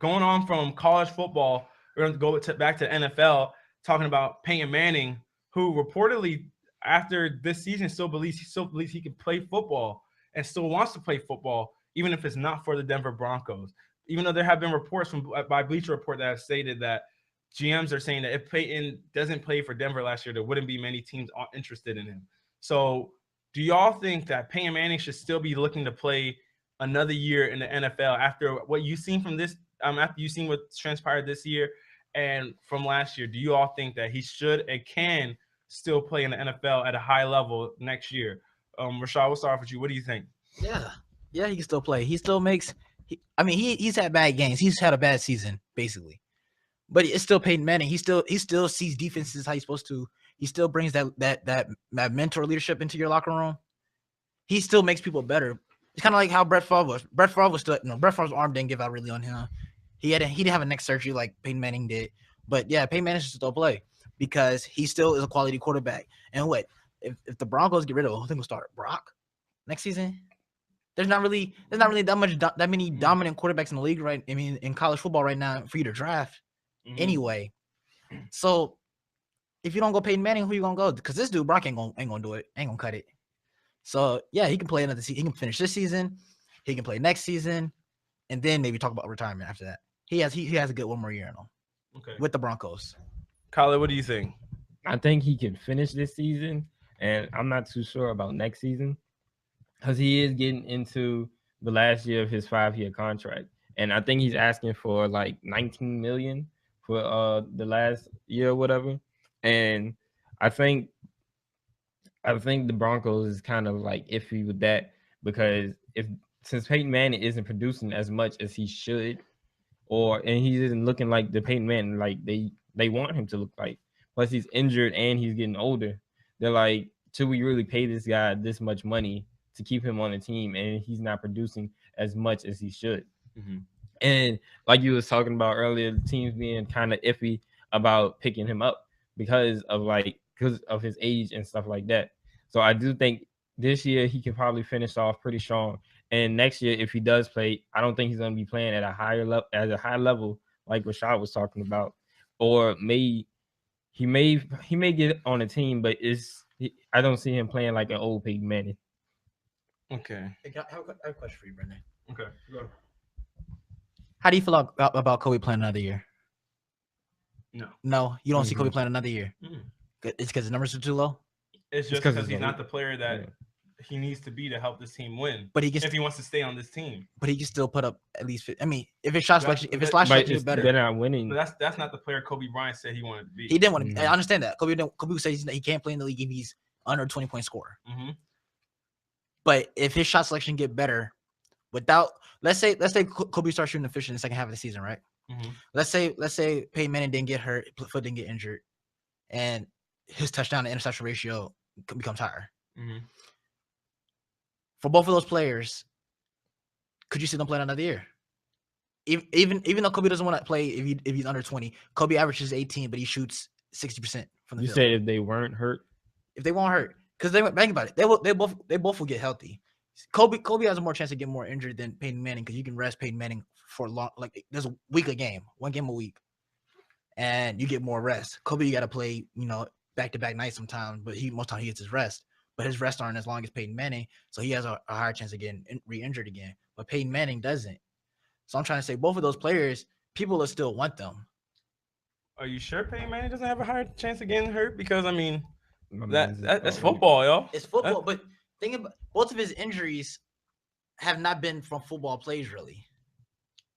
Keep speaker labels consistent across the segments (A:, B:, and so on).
A: going on from college football, we're going to go back to NFL, talking about Peyton Manning, who reportedly after this season still believes he can play football and still wants to play football, even if it's not for the Denver Broncos. Even though there have been reports by Bleacher Report that have stated that GMs are saying that if Peyton doesn't play for Denver last year, there wouldn't be many teams interested in him. So, do y'all think that Peyton Manning should still be looking to play another year in the NFL after what you've seen from this? After you've seen what transpired this year and from last year, do you all think that he should and can still play in the NFL at a high level next year? Rashad, we'll start off with you. What do you think?
B: Yeah, he can still play. He still makes. He's had bad games. He's had a bad season, basically. But it's still Peyton Manning. He still sees defenses how he's supposed to. He still brings that mentor leadership into your locker room. He still makes people better. It's kind of like how Brett Favre was. Brett Favre's arm didn't give out really on him. He didn't have a neck surgery like Peyton Manning did. But yeah, Peyton Manning should still play because he still is a quality quarterback. And what if the Broncos get rid of who think will start Brock next season? There's not really that many dominant quarterbacks in the league, right? I mean, in college football right now for you to draft anyway. So if you don't go Peyton Manning, who you gonna go? Because this dude Brock ain't gonna do it. Ain't gonna cut it. So yeah, he can play another season. He can finish this season. He can play next season, and then maybe talk about retirement after that. He has a good one more year in him. Okay. With the Broncos.
A: Kyle, what do you think?
C: I think he can finish this season, and I'm not too sure about next season because he is getting into the last year of his 5-year contract, and I think he's asking for like $19 million for the last year or whatever. And I think the Broncos is kind of like iffy with that because since Peyton Manning isn't producing as much as he should, and he isn't looking like the Peyton Manning like they want him to look like. Plus he's injured and he's getting older. They're like, should we really pay this guy this much money to keep him on the team and he's not producing as much as he should? Mm-hmm. And like you was talking about earlier, the teams being kind of iffy about picking him up because of his age and stuff like that. So I do think this year he can probably finish off pretty strong. And next year, if he does play, I don't think he's going to be playing at a high level like Rashad was talking about, or he may get on a team, but I don't see him playing like an old Peyton Manning.
A: Okay.
B: I have a question for you, Brendan.
A: Okay. Go.
B: How do you feel about Kobe playing another year? No, you don't see Kobe playing another year. It's because the numbers are too low.
A: It's just because he's not the player that he needs to be to help this team win. But if he wants to stay on this team,
B: but he can still put up at least. I mean, if it's shot selection, is better,
A: they're not winning. But that's not the player Kobe Bryant said he wanted to be.
B: He didn't want to. I understand that. Kobe says he can't play in the league if he's under 20-point scorer. Mm-hmm. But if his shot selection get better, without let's say Kobe starts shooting efficient in the second half of the season, right? Mm-hmm. Let's say Peyton Manning didn't get hurt, foot didn't get injured, and his touchdown to interception ratio becomes higher. Mm-hmm. For both of those players, could you see them playing another year? Even though Kobe doesn't want to play if he's under 20, Kobe averages 18, but he shoots 60% from the field.
C: You said if they weren't hurt?
B: If they weren't hurt, because think about it, they both will get healthy. Kobe has a more chance to get more injured than Peyton Manning because you can rest Peyton Manning for long, like there's a week a game, one game a week, and you get more rest. Kobe, you got to play, back-to-back nights sometimes, but most time he gets his rest. But his rests aren't as long as Peyton Manning, so he has a higher chance of getting re-injured again. But Peyton Manning doesn't. So I'm trying to say both of those players, people will still want them.
A: Are you sure Peyton Manning doesn't have a higher chance of getting hurt? Because, I mean, that's football, y'all.
B: It's football, but think about both of his injuries have not been from football plays, really.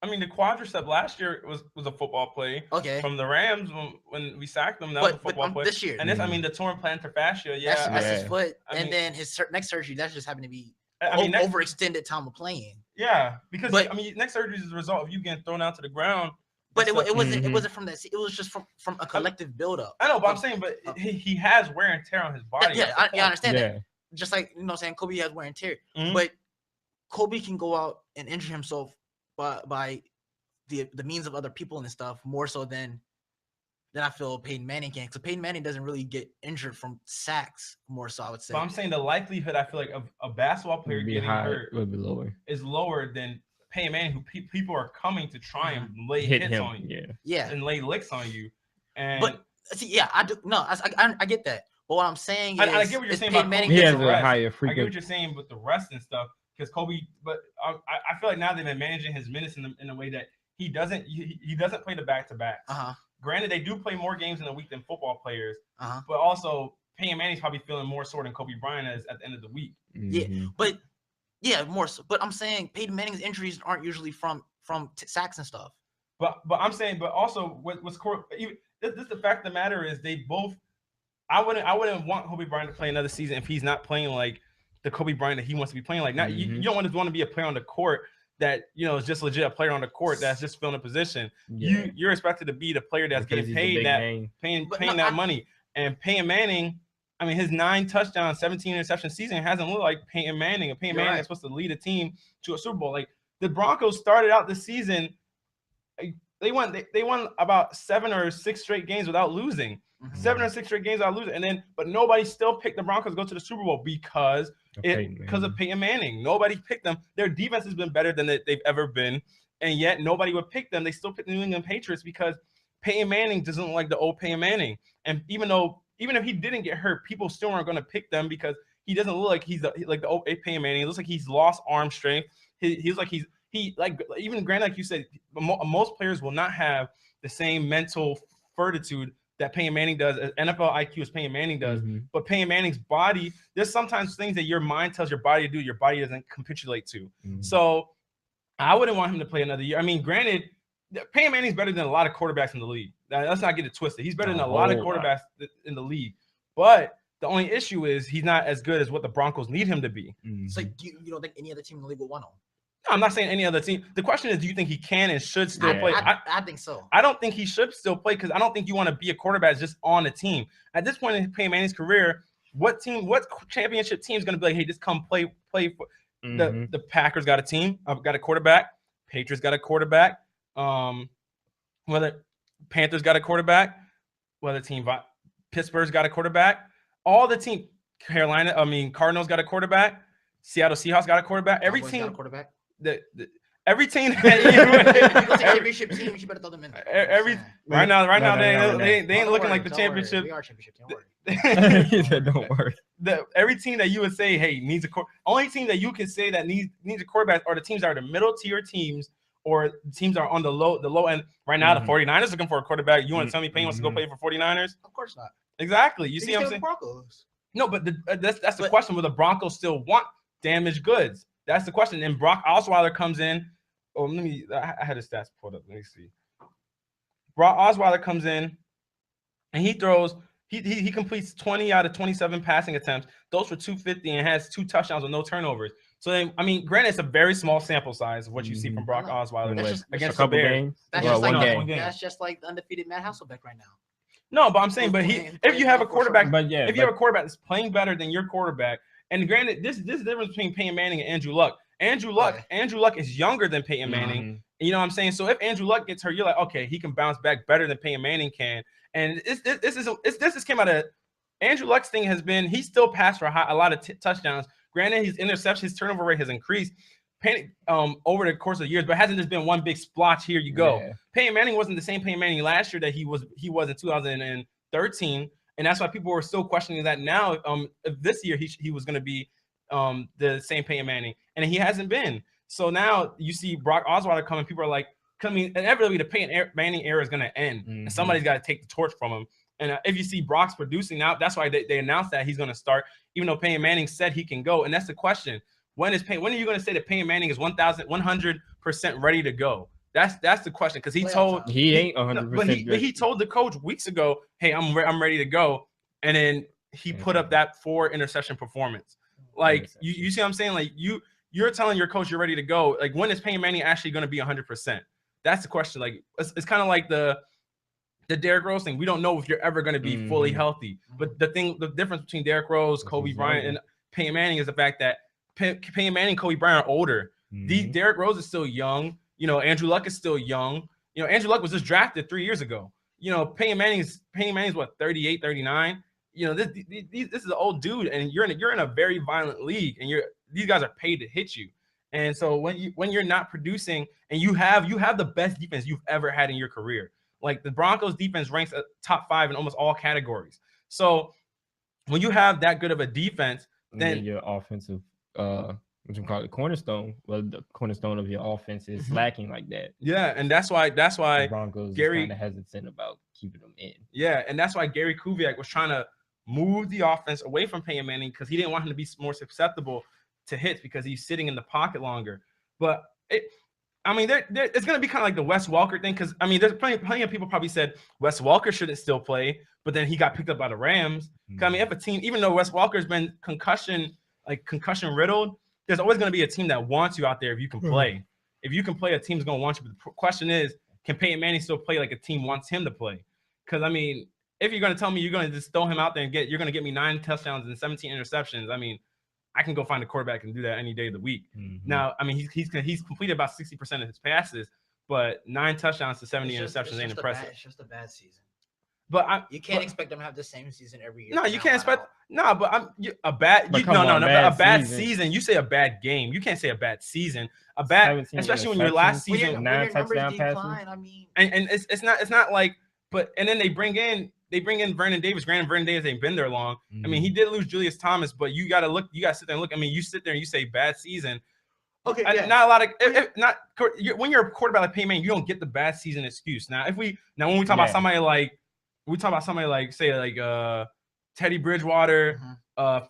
A: I mean, the quadricep last year was a football play.
B: Okay.
A: From the Rams when we sacked them, that was a football play.
B: This year.
A: And this, I mean, the torn plantar fascia,
B: That's his foot. Then his next surgery, that's just happened to be overextended time of playing.
A: Yeah, because, next surgery is a result of you getting thrown out to the ground.
B: But it wasn't from that. It was just from a collective buildup.
A: I know, but I'm saying, but he has wear and tear on his body.
B: I understand that. Just like, saying Kobe has wear and tear. Mm-hmm. But Kobe can go out and injure himself by the means of other people and stuff more so than I feel Peyton Manning can. So Peyton Manning doesn't really get injured from sacks more so, I would say.
A: But I'm saying the likelihood, I feel like, of a basketball player getting hurt
C: would be lower.
A: Is lower than Peyton Manning, who people are coming to try and lay
C: Hit
A: hits
C: him.
A: on you,
B: Yeah.
A: and lay licks on you. And
B: But see, yeah, I do. No, I get that. But what I'm saying is,
A: I get what you're saying
B: Peyton
A: about
B: Manning
A: Kobe.
C: He
B: gets
C: has
A: the
C: a
A: rest.
C: higher
A: I get
C: frequency.
A: what you're saying with the rest and stuff because Kobe. But I feel like now they've been managing his minutes in a way that he doesn't play the back-to-backs. Granted, they do play more games in a week than football players, but also Peyton Manning's probably feeling more sore than Kobe Bryant is at the end of the week.
B: Yeah, more so. But I'm saying Peyton Manning's injuries aren't usually from sacks and stuff.
A: But I'm saying, but also what's this the fact of the matter is they both. I wouldn't want Kobe Bryant to play another season if he's not playing like the Kobe Bryant that he wants to be playing like. Not you don't want to be a player on the court that is just legit a player on the court that's just filling a position.
C: Yeah.
A: You're expected to be the player that's
C: Because
A: getting paid that money. And Peyton Manning, I mean, his 9 touchdowns, 17 interception season hasn't looked like Peyton Manning. And Peyton Manning is supposed to lead a team to a Super Bowl. Like the Broncos started out the season, they won about 7 or 6 straight games without losing. 7 or 6 straight games without losing, but nobody still picked the Broncos to go to the Super Bowl because of Peyton Manning. Nobody picked them. Their defense has been better than they've ever been, and yet nobody would pick them. They still picked the New England Patriots because Peyton Manning doesn't look like the old Peyton Manning. And even if he didn't get hurt, people still aren't going to pick them because he doesn't look like he's like the old Peyton Manning. He looks like he's lost arm strength. He's like even granted, like you said, most players will not have the same mental fortitude that Peyton Manning does, NFL IQ as Peyton Manning does. But Peyton Manning's body, there's sometimes things that your mind tells your body to do, your body doesn't capitulate to. So I wouldn't want him to play another year. I mean, granted, Peyton Manning's better than a lot of quarterbacks in the league. Let's not get it twisted. He's better than a lot of quarterbacks in the league. But the only issue is he's not as good as what the Broncos need him to be.
B: So you don't think any other team in the league will want him?
A: I'm not saying any other team. The question is, do you think he can and should still play?
B: I think so.
A: I don't think he should still play because I don't think you want to be a quarterback just on a team. At this point in Peyton Manning's career, what championship team is going to be like, hey, just come play for the Packers got a team. I've got a quarterback. Patriots got a quarterback. Whether Panthers got a quarterback, whether Pittsburgh's got a quarterback. All the team, Cardinals got a quarterback. Seattle Seahawks got a quarterback. Every team
B: got a quarterback.
A: Every team
B: championship team, you better throw them in there.
A: Right now they ain't looking like the championship.
B: We are championship team.
C: He said, don't worry.
A: Every team that you would say, hey, needs a only team that you can say that needs a quarterback are the teams that are the middle tier teams or teams that are on the low end. Right now, the 49ers looking for a quarterback. You want to tell me Payne wants to go play for 49ers?
B: Of course not.
A: Exactly. You see what I'm saying?
B: Broncos.
A: No, but that's the question. Will the Broncos still want damaged goods? That's the question. And Brock Osweiler comes in. Oh, I had his stats pulled up. Let me see. Brock Osweiler comes in, and he throws. He completes 20 out of 27 passing attempts. Those for 250 and has 2 touchdowns with no turnovers. So then, I mean, granted, it's a very small sample size of what you see from Brock Osweiler against the Bears.
B: That's just like the undefeated Matt Hasselbeck right now.
A: No, but I'm saying, if you have a quarterback, if you have a quarterback that's playing better than your quarterback, and granted, this is the difference between Peyton Manning and Andrew Luck. Andrew Luck is younger than Peyton Manning. You know what I'm saying? So if Andrew Luck gets hurt, you're like, okay, he can bounce back better than Peyton Manning can. And this came out of Andrew Luck's thing has been he still passed for a lot of touchdowns. Granted, his turnover rate has increased over the course of years, but hasn't just been one big splotch. Here you go. Yeah. Peyton Manning wasn't the same Peyton Manning last year that he was in 2013, and that's why people were still questioning that now. If this year he was going to be the same Peyton Manning, and he hasn't been. So now you see Brock Osweiler coming. People are like, inevitably the Peyton Manning era is going to end, and somebody's got to take the torch from him. And if you see Brock's producing now, that's why they announced that he's going to start, even though Peyton Manning said he can go. And that's the question: when are you going to say that Peyton Manning is 100% ready to go? That's the question, because he ain't 100%. But he told the coach weeks ago, "Hey, I'm ready to go," and then he put up that 4 interception performance. Like you see what I'm saying? Like you're telling your coach you're ready to go. Like when is Peyton Manning actually going to be 100%? That's the question. Like it's kind of like the Derrick Rose thing. We don't know if you're ever going to be fully healthy. But the difference between Derrick Rose, Kobe Bryant, and Peyton Manning is the fact that Peyton Manning and Kobe Bryant are older. Derrick Rose is still young. Andrew Luck is still young. Andrew Luck was just drafted 3 years ago. Peyton Manning's what, 38, 39? This is an old dude, and you're in a very violent league, and these guys are paid to hit you. And so when you're not producing and you have the best defense you've ever had in your career, like the Broncos defense ranks top 5 in almost all categories. So when you have that good of a defense, then
C: your offensive what you call it, cornerstone. Well, the cornerstone of your offense is lacking like that.
A: Yeah, and that's why
C: the Broncos
A: Gary
C: is kind of hesitant about keeping them in.
A: Yeah, and that's why Gary Kubiak was trying to move the offense away from Peyton Manning because he didn't want him to be more susceptible to hits because he's sitting in the pocket longer. But it's going to be kind of like the Wes Welker thing because, there's plenty of people probably said Wes Welker shouldn't still play, but then he got picked up by the Rams. If a team, even though Wes Welker's been concussion riddled, there's always going to be a team that wants you out there if you can play. If you can play, a team's going to want you. But the question is, can Peyton Manning still play like a team wants him to play? Because, if you're going to tell me you're going to just throw him out there and you're going to get me 9 touchdowns and 17 interceptions, I can go find a quarterback and do that any day of the week. Now, he's completed about 60% of his passes, but 9 touchdowns to 70 interceptions ain't impressive.
B: It's just a bad season.
A: But
B: you can't expect them to have the same season every year.
A: No, you can't expect. No, but a bad season. You say a bad game. You can't say a bad season. A bad, especially when your last season
C: 9 touchdown passes.
A: And it's not like. But and then they bring in Vernon Davis. Granted, Vernon Davis ain't been there long. He did lose Julius Thomas, but you got to sit there and look. You sit there and you say bad season. Okay, not a lot of when you're a quarterback like Peyton Manning, you don't get the bad season excuse. Now, when we talk about somebody like Teddy Bridgewater,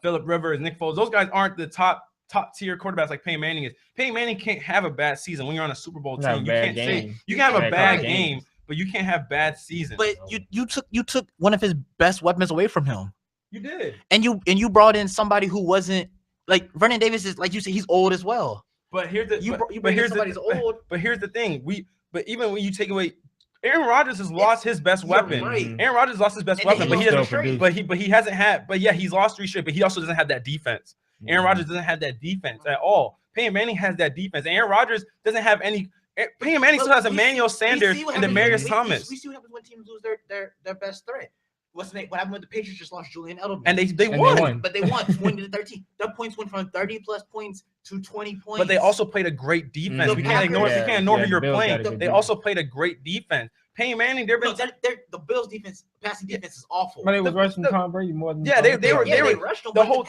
A: Phillip Rivers, Nick Foles, those guys aren't the top tier quarterbacks like Peyton Manning is. Peyton Manning can't have a bad season when you're on a Super Bowl team. You can't say you can have a bad game, but you can't have bad seasons.
B: But you took one of his best weapons away from him.
A: You did.
B: And you brought in somebody who wasn't like Vernon Davis is, like you said, he's old as well.
A: But here's the
B: old.
A: But here's the thing. But even when you take away Aaron Rodgers has lost his best weapon.
B: Right.
A: Aaron Rodgers lost his best weapon, but he hasn't had. But yeah, he's lost 3 straight. But he also doesn't have that defense. Aaron Rodgers doesn't have that defense at all. Peyton Manning has that defense. Aaron Rodgers doesn't have any. Peyton Manning still has Emmanuel Sanders and Demarius Thomas.
B: We see what happens when teams lose their best threat. What happened when the Patriots just lost Julian Edelman?
A: And they won.
B: But they won 20-13. Their points went from 30+ points to 20 points.
A: But they also played a great defense. We can't ignore who you're playing. They also played a great defense. Peyton Manning,
B: the Bills' defense, passing defense is awful.
C: But they was rushing Tom Brady more than
A: they rushed him. The whole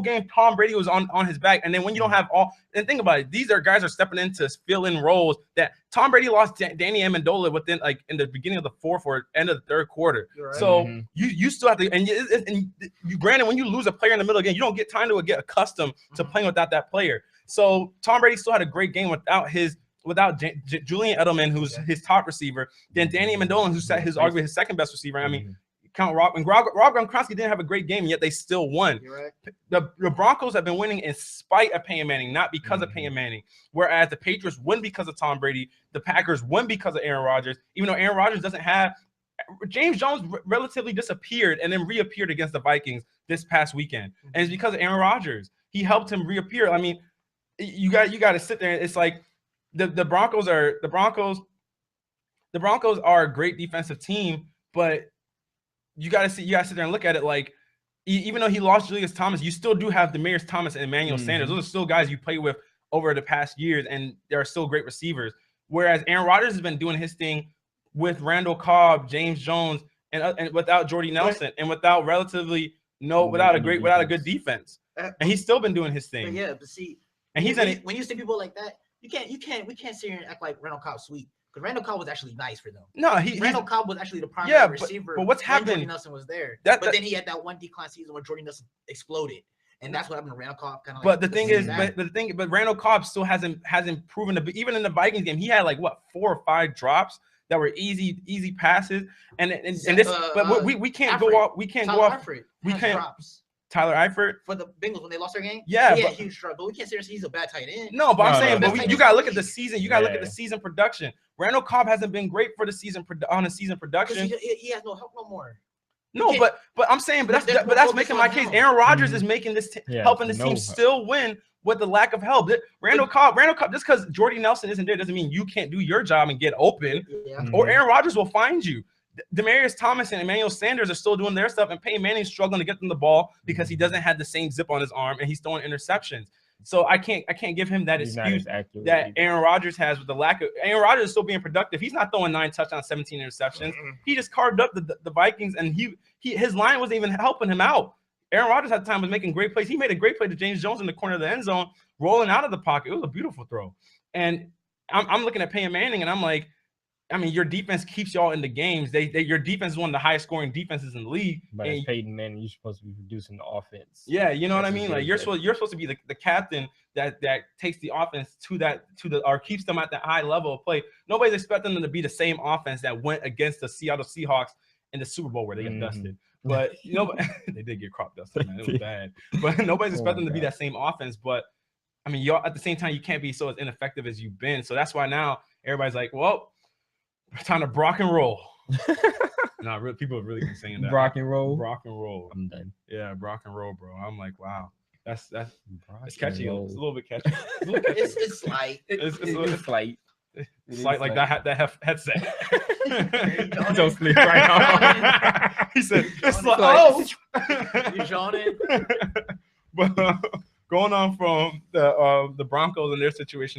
A: game. Tom Brady was on his back, and then when you don't have all, and think about it, these guys are stepping in to fill in roles that Tom Brady lost Danny Amendola within in the beginning of the 4th or end of the 3rd quarter. Right. So you still have to, and you granted when you lose a player in the middle of the game, you don't get time to get accustomed to playing without that player. So Tom Brady still had a great game without Julian Edelman, who's his top receiver, then Danny Amendola, who's arguably his second best receiver. Count Rob Gronkowski didn't have a great game, and yet they still won.
B: Right.
A: The Broncos have been winning in spite of Peyton Manning, not because of Peyton Manning. Whereas the Patriots win because of Tom Brady, the Packers win because of Aaron Rodgers. Even though Aaron Rodgers doesn't have James Jones relatively disappeared and then reappeared against the Vikings this past weekend, and it's because of Aaron Rodgers. He helped him reappear. You got to sit there. It's like the Broncos are a great defensive team, but you got to sit there and look at it like, even though he lost Julius Thomas, you still do have Demarius Thomas and Emmanuel Sanders. Those are still guys you play with over the past years, and they're still great receivers. Whereas Aaron Rodgers has been doing his thing with Randall Cobb, James Jones, and without Jordy Nelson, and without a good defense, and he's still been doing his thing.
B: Yeah, but see,
A: and
B: when you see people like that, we can't sit here and act like Randall Cobb's sweet. Because Randall Cobb was actually nice for them.
A: No,
B: Randall Cobb was actually the primary receiver.
A: But what's happened?
B: Jordy Nelson was there. But then he had that one decline season where Jordy Nelson exploded, and that's what happened to Randall Cobb. Kind of.
A: But the thing is, but Randall Cobb still hasn't proven to be. Even in the Vikings game, he had 4 or 5 drops that were easy passes, and this. But we can't go off. We can't go off. We can't. Drops. Tyler Eifert
B: for the Bengals when they lost their game.
A: Yeah,
B: he had huge drop, but we can't say he's a bad tight end.
A: No, but I'm saying, but you gotta look at the season. You gotta look at the season production. Randall Cobb hasn't been great for the season production.
B: He has no help no more.
A: No, but I'm saying, but that's making my case. Aaron Rodgers is making this helping this team still win with the lack of help. Randall Cobb, just because Jordy Nelson isn't there doesn't mean you can't do your job and get open. Or Aaron Rodgers will find you. Demarius Thomas and Emmanuel Sanders are still doing their stuff, and Peyton Manning's struggling to get them the ball because he doesn't have the same zip on his arm, and he's throwing interceptions. So I can't give him that
C: He's not
A: excuse
C: as accurate
A: that
C: either.
A: Aaron Rodgers has with the lack of. Aaron Rodgers is still being productive. He's not throwing 9 touchdowns, 17 interceptions. He just carved up the Vikings, and his line wasn't even helping him out. Aaron Rodgers at the time was making great plays. He made a great play to James Jones in the corner of the end zone, rolling out of the pocket. It was a beautiful throw. And I'm looking at Peyton Manning, and I'm like, I mean, your defense keeps y'all in the games. Your defense is one of the highest scoring defenses in the league.
C: But as Peyton Manning, you're supposed to be producing the offense.
A: Yeah, you know what I mean? Like you're
C: supposed
A: to be the captain that takes the offense or keeps them at that high level of play. Nobody's expecting them to be the same offense that went against the Seattle Seahawks in the Super Bowl where they got dusted. But they did get crop dusted, man. It was bad. But nobody's expecting them to be that same offense. But I mean, y'all at the same time, you can't be so as ineffective as you've been. So that's why now everybody's like, well, it's time to Brock and roll. No, people have really been saying that.
C: Brock and roll.
A: Brock and roll.
C: I'm done.
A: Yeah, Brock and roll, bro. I'm like, wow. That's it's catchy. It's a little bit catchy.
B: It's light.
C: It's light.
A: It's like that headset.
C: Don't sleep right now.
A: He said, "It's like,
B: oh, you yawning."
A: But going on from the Broncos and their situation